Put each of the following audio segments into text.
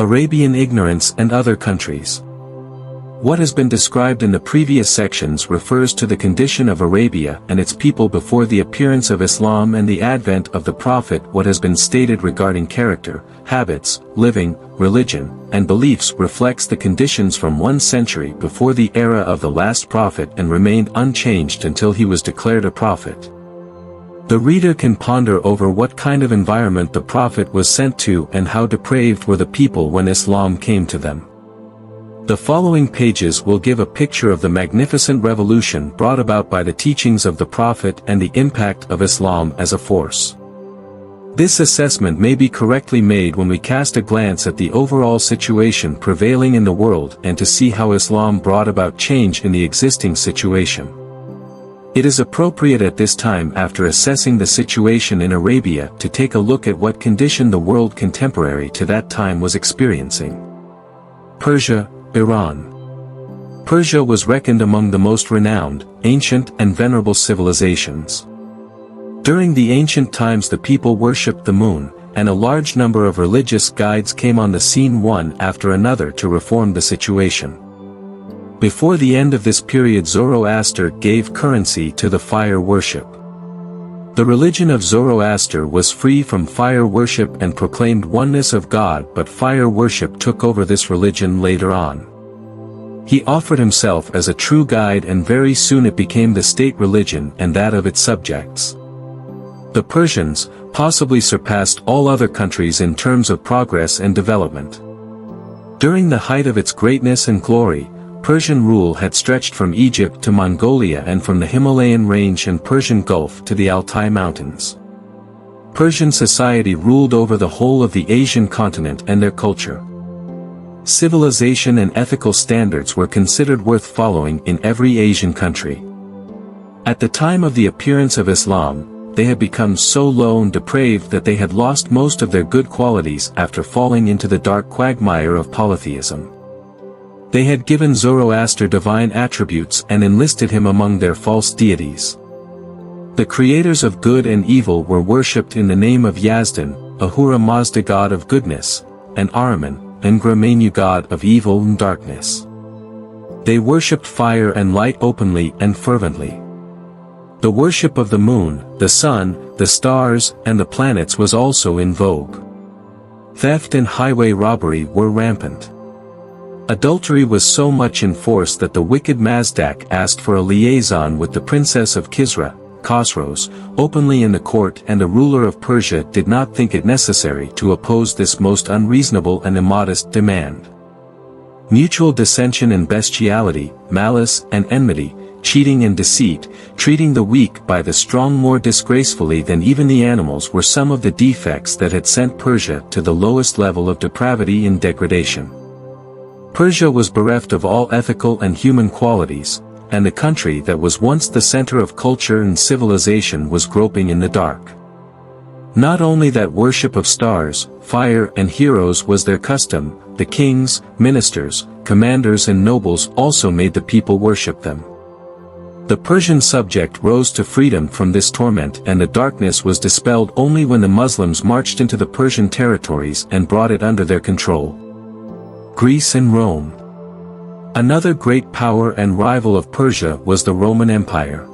Arabian ignorance and other countries. What has been described in the previous sections refers to the condition of Arabia and its people before the appearance of Islam and the advent of the Prophet. What has been stated regarding character, habits, living, religion, and beliefs reflects the conditions from 1 century before the era of the last prophet and remained unchanged until he was declared a prophet. The reader can ponder over what kind of environment the prophet was sent to and how depraved were the people when Islam came to them. The following pages will give a picture of the magnificent revolution brought about by the teachings of the Prophet and the impact of Islam as a force. This assessment may be correctly made when we cast a glance at the overall situation prevailing in the world and to see how Islam brought about change in the existing situation. It is appropriate at this time, after assessing the situation in Arabia, to take a look at what condition the world contemporary to that time was experiencing. Persia, Iran. Persia was reckoned among the most renowned, ancient and venerable civilizations. During the ancient times the people worshipped the moon, and a large number of religious guides came on the scene one after another to reform the situation. Before the end of this period Zoroaster gave currency to the fire worship. The religion of Zoroaster was free from fire worship and proclaimed oneness of God, but fire worship took over this religion later on. He offered himself as a true guide and very soon it became the state religion and that of its subjects. The Persians possibly surpassed all other countries in terms of progress and development. During the height of its greatness and glory, Persian rule had stretched from Egypt to Mongolia and from the Himalayan range and Persian Gulf to the Altai Mountains. Persian society ruled over the whole of the Asian continent and their culture. Civilization and ethical standards were considered worth following in every Asian country. At the time of the appearance of Islam, they had become so low and depraved that they had lost most of their good qualities after falling into the dark quagmire of polytheism. They had given Zoroaster divine attributes and enlisted him among their false deities. The creators of good and evil were worshipped in the name of Yazdan, Ahura Mazda god of goodness, and Ahriman, Engra god of evil and darkness. They worshipped fire and light openly and fervently. The worship of the moon, the sun, the stars, and the planets was also in vogue. Theft and highway robbery were rampant. Adultery was so much in force that the wicked Mazdak asked for a liaison with the princess of Kisra, Khosrows, openly in the court, and the ruler of Persia did not think it necessary to oppose this most unreasonable and immodest demand. Mutual dissension and bestiality, malice and enmity, cheating and deceit, treating the weak by the strong more disgracefully than even the animals were some of the defects that had sent Persia to the lowest level of depravity and degradation. Persia was bereft of all ethical and human qualities, and the country that was once the center of culture and civilization was groping in the dark. Not only that worship of stars, fire and heroes was their custom, the kings, ministers, commanders and nobles also made the people worship them. The Persian subject rose to freedom from this torment and the darkness was dispelled only when the Muslims marched into the Persian territories and brought it under their control. Greece and Rome. Another great power and rival of Persia was the Roman Empire.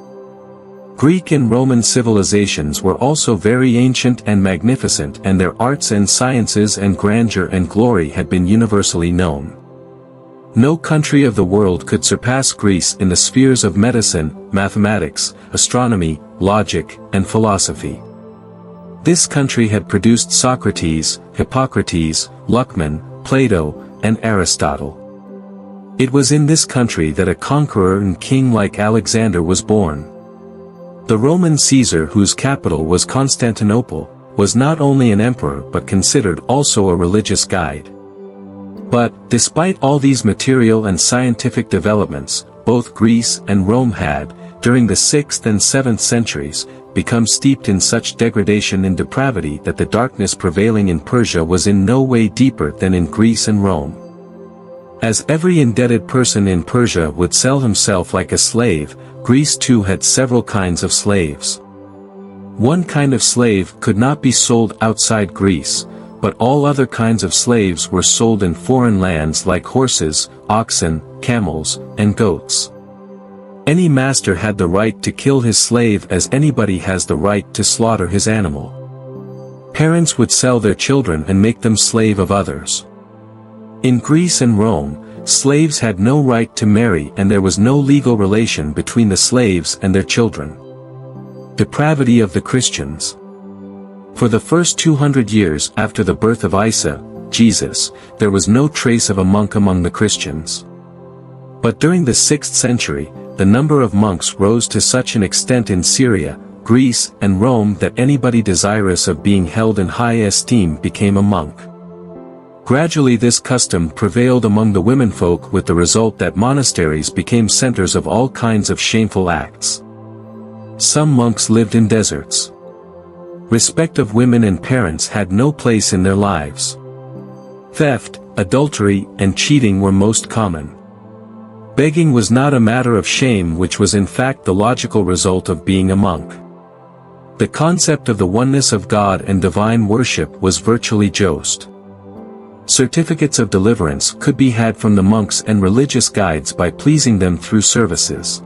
Greek and Roman civilizations were also very ancient and magnificent, and their arts and sciences and grandeur and glory had been universally known. No country of the world could surpass Greece in the spheres of medicine, mathematics, astronomy, logic, and philosophy. This country had produced Socrates, Hippocrates, Luckman, Plato, and Aristotle. It was in this country that a conqueror and king like Alexander was born. The Roman Caesar, whose capital was Constantinople, was not only an emperor but considered also a religious guide. But, despite all these material and scientific developments, both Greece and Rome had, during the 6th and 7th centuries, become steeped in such degradation and depravity that the darkness prevailing in Persia was in no way deeper than in Greece and Rome. As every indebted person in Persia would sell himself like a slave, Greece too had several kinds of slaves. One kind of slave could not be sold outside Greece, but all other kinds of slaves were sold in foreign lands like horses, oxen, camels, and goats. Any master had the right to kill his slave as anybody has the right to slaughter his animal. Parents would sell their children and make them slave of others. In Greece and Rome, slaves had no right to marry and there was no legal relation between the slaves and their children. Depravity of the Christians. For the first 200 years after the birth of Isa, Jesus, there was no trace of a monk among the Christians. But during the 6th century, the number of monks rose to such an extent in Syria, Greece, and Rome that anybody desirous of being held in high esteem became a monk. Gradually this custom prevailed among the womenfolk with the result that monasteries became centers of all kinds of shameful acts. Some monks lived in deserts. Respect of women and parents had no place in their lives. Theft, adultery, and cheating were most common. Begging was not a matter of shame, which was in fact the logical result of being a monk. The concept of the oneness of God and divine worship was virtually jost. Certificates of deliverance could be had from the monks and religious guides by pleasing them through services.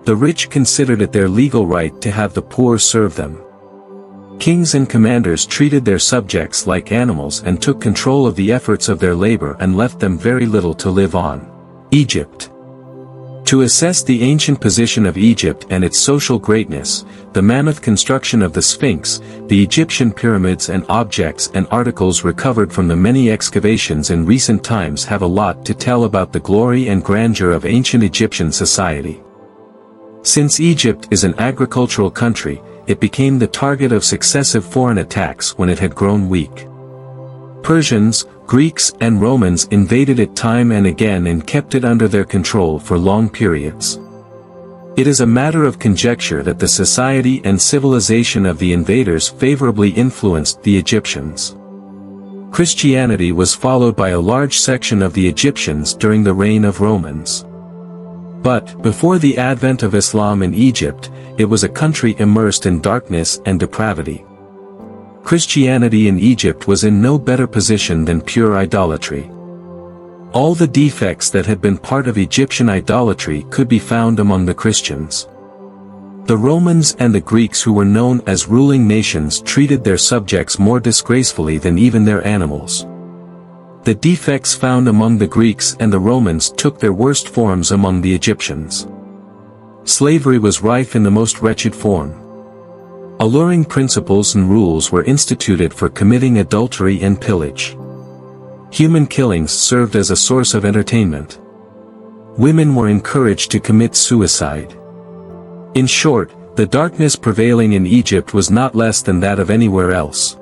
The rich considered it their legal right to have the poor serve them. Kings and commanders treated their subjects like animals and took control of the efforts of their labor and left them very little to live on. Egypt. To assess the ancient position of Egypt and its social greatness, the mammoth construction of the Sphinx, the Egyptian pyramids and objects and articles recovered from the many excavations in recent times have a lot to tell about the glory and grandeur of ancient Egyptian society. Since Egypt is an agricultural country, it became the target of successive foreign attacks when it had grown weak. Persians, Greeks and Romans invaded it time and again and kept it under their control for long periods. It is a matter of conjecture that the society and civilization of the invaders favorably influenced the Egyptians. Christianity was followed by a large section of the Egyptians during the reign of Romans. But, before the advent of Islam in Egypt, it was a country immersed in darkness and depravity. Christianity in Egypt was in no better position than pure idolatry. All the defects that had been part of Egyptian idolatry could be found among the Christians. The Romans and the Greeks, who were known as ruling nations, treated their subjects more disgracefully than even their animals. The defects found among the Greeks and the Romans took their worst forms among the Egyptians. Slavery was rife in the most wretched form. Alluring principles and rules were instituted for committing adultery and pillage. Human killings served as a source of entertainment. Women were encouraged to commit suicide. In short, the darkness prevailing in Egypt was not less than that of anywhere else.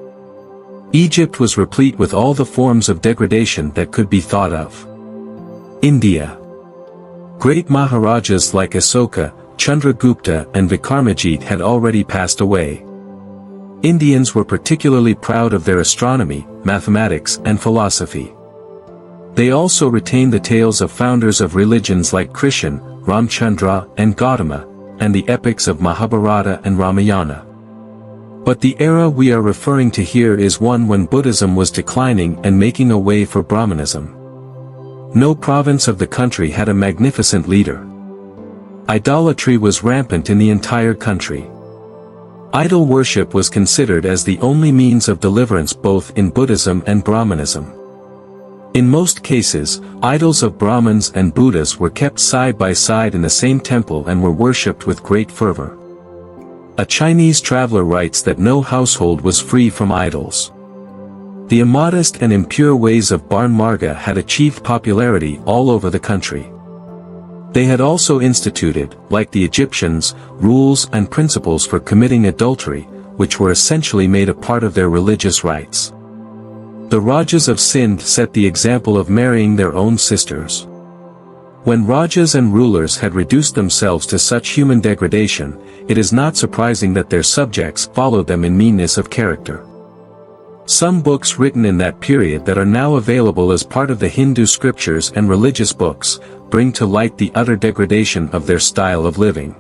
Egypt was replete with all the forms of degradation that could be thought of. India. Great Maharajas like Asoka, Chandragupta and Vikramadjit had already passed away. Indians were particularly proud of their astronomy, mathematics and philosophy. They also retained the tales of founders of religions like Krishan, Ramchandra and Gautama, and the epics of Mahabharata and Ramayana. But the era we are referring to here is one when Buddhism was declining and making a way for Brahmanism. No province of the country had a magnificent leader. Idolatry was rampant in the entire country. Idol worship was considered as the only means of deliverance both in Buddhism and Brahmanism. In most cases, idols of Brahmins and Buddhas were kept side by side in the same temple and were worshipped with great fervor. A Chinese traveler writes that no household was free from idols. The immodest and impure ways of Barn Marga had achieved popularity all over the country. They had also instituted, like the Egyptians, rules and principles for committing adultery, which were essentially made a part of their religious rites. The Rajas of Sindh set the example of marrying their own sisters. When Rajas and rulers had reduced themselves to such human degradation, it is not surprising that their subjects followed them in meanness of character. Some books written in that period that are now available as part of the Hindu scriptures and religious books, bring to light the utter degradation of their style of living.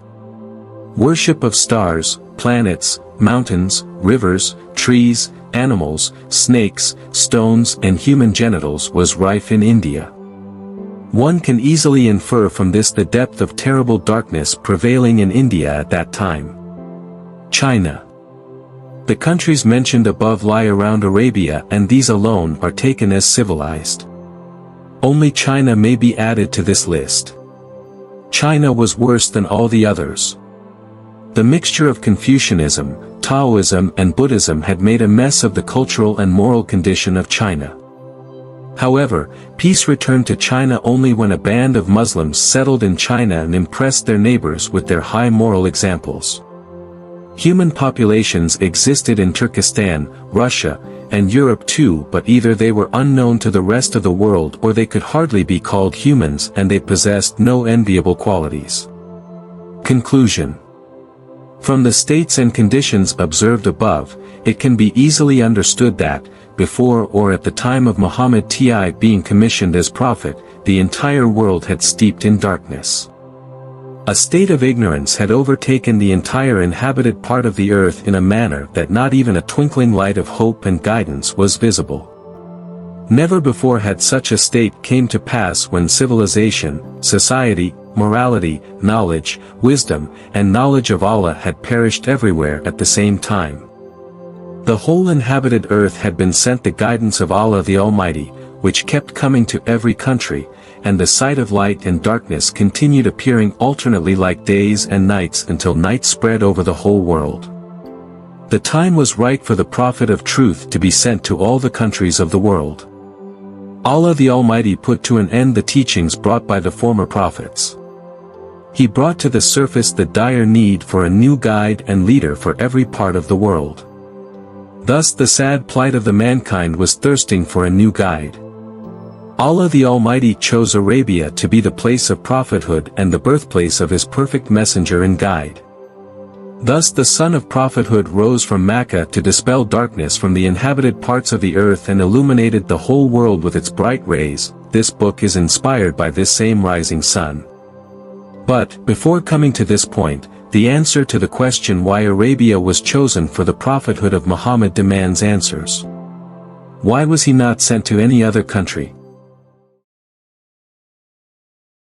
Worship of stars, planets, mountains, rivers, trees, animals, snakes, stones and human genitals was rife in India. One can easily infer from this the depth of terrible darkness prevailing in India at that time. China. The countries mentioned above lie around Arabia, and these alone are taken as civilized. Only China may be added to this list. China was worse than all the others. The mixture of Confucianism, Taoism and Buddhism had made a mess of the cultural and moral condition of China. However, peace returned to China only when a band of Muslims settled in China and impressed their neighbors with their high moral examples. Human populations existed in Turkestan, Russia, and Europe too, but either they were unknown to the rest of the world or they could hardly be called humans and they possessed no enviable qualities. Conclusion. From the states and conditions observed above, it can be easily understood that, before or at the time of Muhammad being commissioned as prophet, the entire world had steeped in darkness. A state of ignorance had overtaken the entire inhabited part of the earth in a manner that not even a twinkling light of hope and guidance was visible. Never before had such a state came to pass when civilization, society, morality, knowledge, wisdom, and knowledge of Allah had perished everywhere at the same time. The whole inhabited earth had been sent the guidance of Allah the Almighty, which kept coming to every country, and the sight of light and darkness continued appearing alternately like days and nights until night spread over the whole world. The time was right for the Prophet of Truth to be sent to all the countries of the world. Allah the Almighty put to an end the teachings brought by the former prophets. He brought to the surface the dire need for a new guide and leader for every part of the world. Thus the sad plight of the mankind was thirsting for a new guide. Allah the Almighty chose Arabia to be the place of prophethood and the birthplace of his perfect messenger and guide. Thus the sun of prophethood rose from Mecca to dispel darkness from the inhabited parts of the earth and illuminated the whole world with its bright rays. This book is inspired by this same rising sun. But, before coming to this point, the answer to the question why Arabia was chosen for the prophethood of Muhammad demands answers. Why was he not sent to any other country?